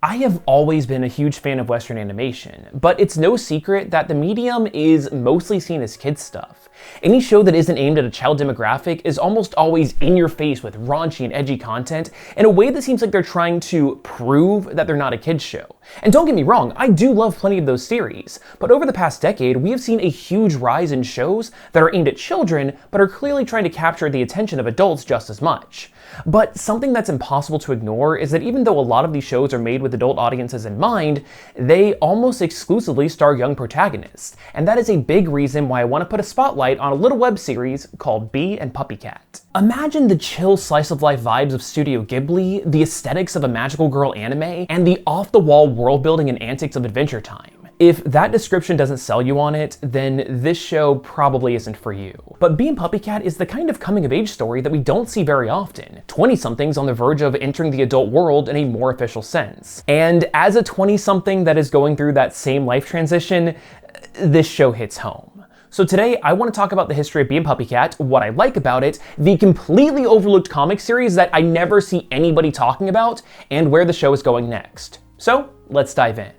I have always been a huge fan of Western animation, but it's no secret that the medium is mostly seen as kids stuff. Any show that isn't aimed at a child demographic is almost always in your face with raunchy and edgy content in a way that seems like they're trying to prove that they're not a kids show. And don't get me wrong, I do love plenty of those series, but over the past decade we have seen a huge rise in shows that are aimed at children but are clearly trying to capture the attention of adults just as much. But something that's impossible to ignore is that even though a lot of these shows are made with adult audiences in mind, they almost exclusively star young protagonists. And that is a big reason why I want to put a spotlight on a little web series called Bee and PuppyCat. Imagine the chill slice of life vibes of Studio Ghibli, the aesthetics of a magical girl anime, and the off-the-wall world building and antics of Adventure Time. If that description doesn't sell you on it, then this show probably isn't for you. But Bee and PuppyCat is the kind of coming-of-age story that we don't see very often. 20-somethings on the verge of entering the adult world in a more official sense. And as a 20-something that is going through that same life transition, this show hits home. So today, I want to talk about the history of Bee and PuppyCat, what I like about it, the completely overlooked comic series that I never see anybody talking about, and where the show is going next. So, let's dive in.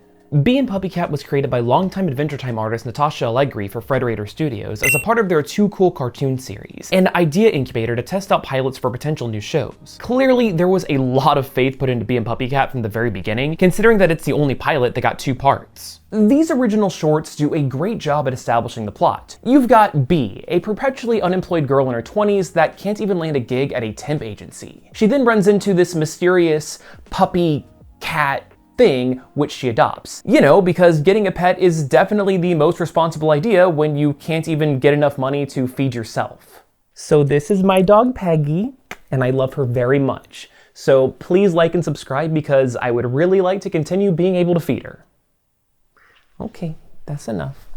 Bee and PuppyCat was created by longtime Adventure Time artist Natasha Allegri for Frederator Studios as a part of their Too Cool cartoon series, an idea incubator to test out pilots for potential new shows. Clearly, there was a lot of faith put into Bee and PuppyCat from the very beginning, considering that it's the only pilot that got 2 parts. These original shorts do a great job at establishing the plot. You've got Bee, a perpetually unemployed girl in her 20s that can't even land a gig at a temp agency. She then runs into this mysterious puppy cat thing which she adopts. You know, because getting a pet is definitely the most responsible idea when you can't even get enough money to feed yourself. So this is my dog Peggy, and I love her very much. So please like and subscribe because I would really like to continue being able to feed her. Okay, that's enough.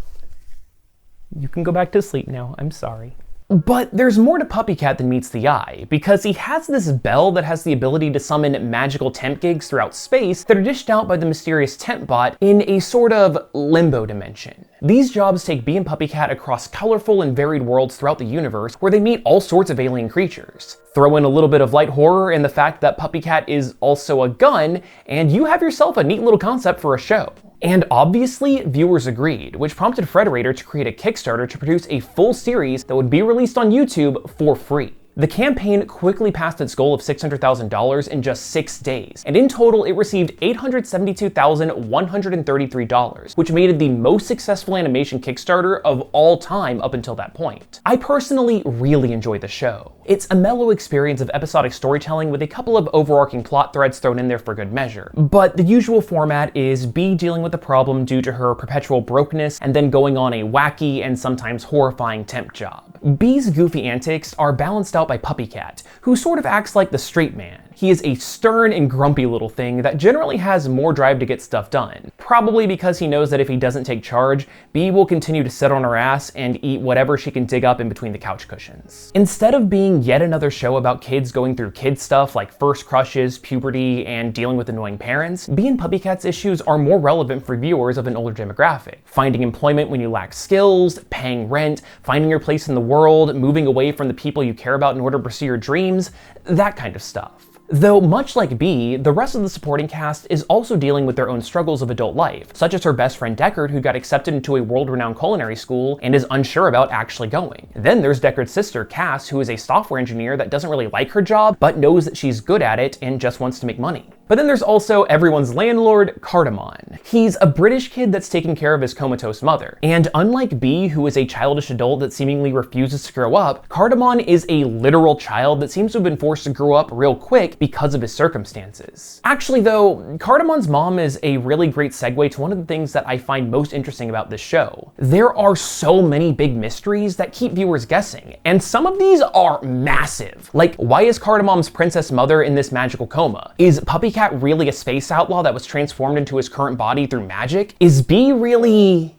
You can go back to sleep now, I'm sorry. But there's more to PuppyCat than meets the eye, because he has this bell that has the ability to summon magical temp gigs throughout space that are dished out by the mysterious temp bot in a sort of limbo dimension. These jobs take Bee and PuppyCat across colorful and varied worlds throughout the universe where they meet all sorts of alien creatures. Throw in a little bit of light horror and the fact that PuppyCat is also a gun, and you have yourself a neat little concept for a show. And obviously, viewers agreed, which prompted Frederator to create a Kickstarter to produce a full series that would be released on YouTube for free. The campaign quickly passed its goal of $600,000 in just 6 days, and in total it received $872,133, which made it the most successful animation Kickstarter of all time up until that point. I personally really enjoy the show. It's a mellow experience of episodic storytelling with a couple of overarching plot threads thrown in there for good measure. But the usual format is Bee dealing with the problem due to her perpetual brokenness and then going on a wacky and sometimes horrifying temp job. Bee's goofy antics are balanced out by PuppyCat, who sort of acts like the straight man. He is a stern and grumpy little thing that generally has more drive to get stuff done, probably because he knows that if he doesn't take charge, Bee will continue to sit on her ass and eat whatever she can dig up in between the couch cushions. Instead of being yet another show about kids going through kid stuff like first crushes, puberty, and dealing with annoying parents, Bee and PuppyCat's issues are more relevant for viewers of an older demographic. Finding employment when you lack skills, paying rent, finding your place in the world, moving away from the people you care about in order to pursue your dreams, that kind of stuff. Though much like Bee, the rest of the supporting cast is also dealing with their own struggles of adult life, such as her best friend Deckard, who got accepted into a world-renowned culinary school and is unsure about actually going. Then there's Deckard's sister, Cass, who is a software engineer that doesn't really like her job, but knows that she's good at it and just wants to make money. But then there's also everyone's landlord, Cardamon. He's a British kid that's taking care of his comatose mother. And unlike Bee, who is a childish adult that seemingly refuses to grow up, Cardamon is a literal child that seems to have been forced to grow up real quick because of his circumstances. Actually though, Cardamon's mom is a really great segue to one of the things that I find most interesting about this show. There are so many big mysteries that keep viewers guessing, and some of these are massive. Like, why is Cardamon's princess mother in this magical coma? Is PuppyCat really a space outlaw that was transformed into his current body through magic? Is Bee really...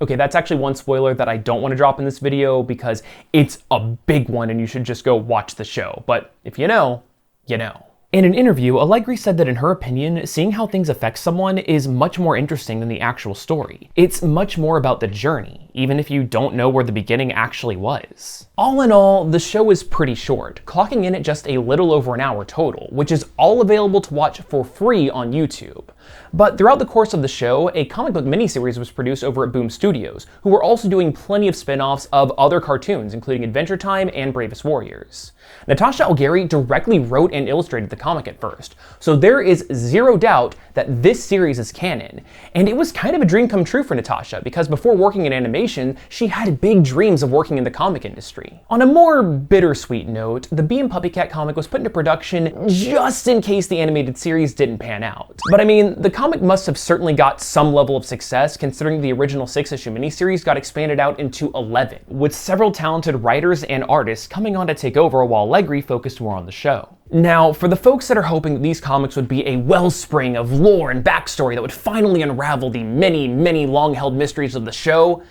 Okay, that's actually one spoiler that I don't want to drop in this video because it's a big one and you should just go watch the show. But if you know, you know. In an interview, Allegri said that in her opinion, seeing how things affect someone is much more interesting than the actual story. It's much more about the journey. even if you don't know where the beginning actually was. All in all, the show is pretty short, clocking in at just a little over an hour total, which is all available to watch for free on YouTube. But throughout the course of the show, a comic book miniseries was produced over at Boom Studios, who were also doing plenty of spin-offs of other cartoons, including Adventure Time and Bravest Warriors. Natasha Algheri directly wrote and illustrated the comic at first, so there is zero doubt that this series is canon. And it was kind of a dream come true for Natasha, because before working in animation, she had big dreams of working in the comic industry. On a more bittersweet note, the Bee and PuppyCat comic was put into production just in case the animated series didn't pan out. But I mean, the comic must have certainly got some level of success, considering the original 6-issue miniseries got expanded out into 11, with several talented writers and artists coming on to take over while Allegri focused more on the show. Now, for the folks that are hoping that these comics would be a wellspring of lore and backstory that would finally unravel the many, many long-held mysteries of the show,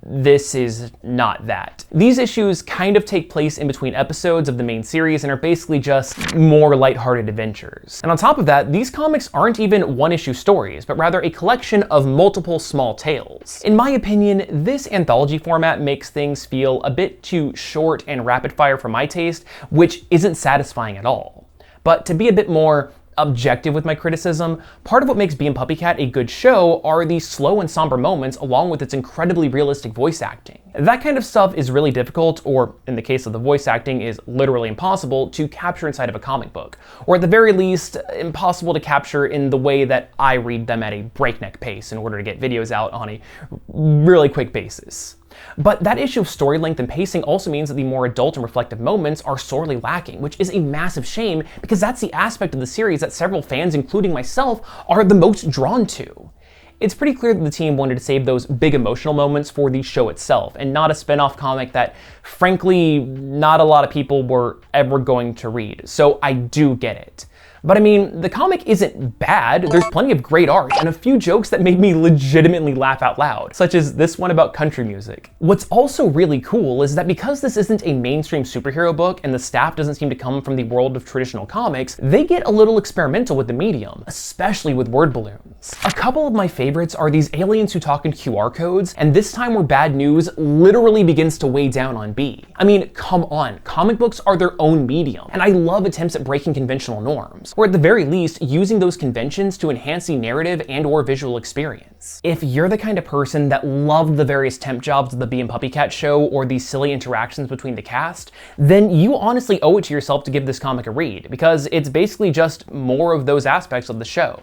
this is not that. These issues kind of take place in between episodes of the main series and are basically just more lighthearted adventures. And on top of that, these comics aren't even one-issue stories, but rather a collection of multiple small tales. In my opinion, this anthology format makes things feel a bit too short and rapid-fire for my taste, which isn't satisfying at all. But to be a bit more objective with my criticism, part of what makes Bee and PuppyCat a good show are the slow and somber moments along with its incredibly realistic voice acting. That kind of stuff is really difficult, or in the case of the voice acting, is literally impossible to capture inside of a comic book, or at the very least, impossible to capture in the way that I read them at a breakneck pace in order to get videos out on a really quick basis. But that issue of story length and pacing also means that the more adult and reflective moments are sorely lacking, which is a massive shame because that's the aspect of the series that several fans, including myself, are the most drawn to. It's pretty clear that the team wanted to save those big emotional moments for the show itself, and not a spin-off comic that, frankly, not a lot of people were ever going to read, so I do get it. But I mean, the comic isn't bad, there's plenty of great art, and a few jokes that made me legitimately laugh out loud, such as this one about country music. What's also really cool is that because this isn't a mainstream superhero book and the staff doesn't seem to come from the world of traditional comics, they get a little experimental with the medium, especially with word balloons. A couple of my favorites are these aliens who talk in QR codes, and this time where bad news literally begins to weigh down on Bee. I mean, come on, comic books are their own medium, and I love attempts at breaking conventional norms, or at the very least, using those conventions to enhance the narrative and/or visual experience. If you're the kind of person that loved the various temp jobs of the Bee and PuppyCat show or the silly interactions between the cast, then you honestly owe it to yourself to give this comic a read, because it's basically just more of those aspects of the show.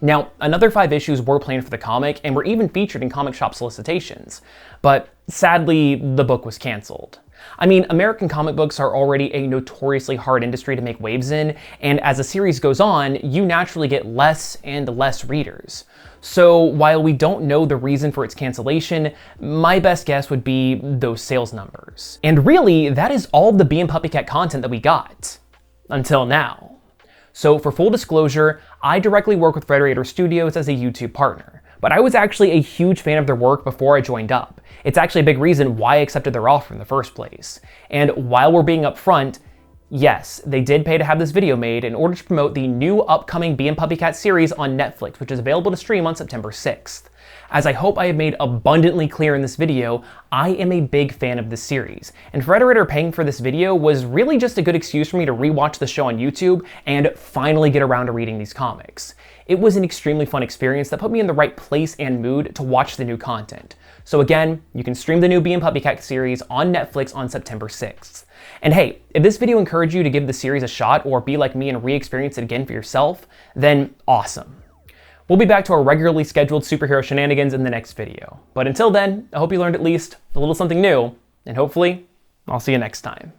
Now, another 5 issues were planned for the comic and were even featured in comic shop solicitations, but sadly, the book was canceled. I mean, American comic books are already a notoriously hard industry to make waves in, and as the series goes on, you naturally get less and less readers. So while we don't know the reason for its cancellation, my best guess would be those sales numbers. And really, that is all of the Bee and PuppyCat content that we got. Until now. So for full disclosure, I directly work with Frederator Studios as a YouTube partner, but I was actually a huge fan of their work before I joined up. It's actually a big reason why I accepted their offer in the first place. And while we're being upfront, yes, they did pay to have this video made in order to promote the new upcoming Bee and PuppyCat series on Netflix, which is available to stream on September 6th. As I hope I have made abundantly clear in this video, I am a big fan of this series, and Frederator paying for this video was really just a good excuse for me to rewatch the show on YouTube and finally get around to reading these comics. It was an extremely fun experience that put me in the right place and mood to watch the new content. So again, you can stream the new Bee and PuppyCat series on Netflix on September 6th. And hey, if this video encouraged you to give the series a shot or be like me and re-experience it again for yourself, then awesome. We'll be back to our regularly scheduled superhero shenanigans in the next video. But until then, I hope you learned at least a little something new, and hopefully, I'll see you next time.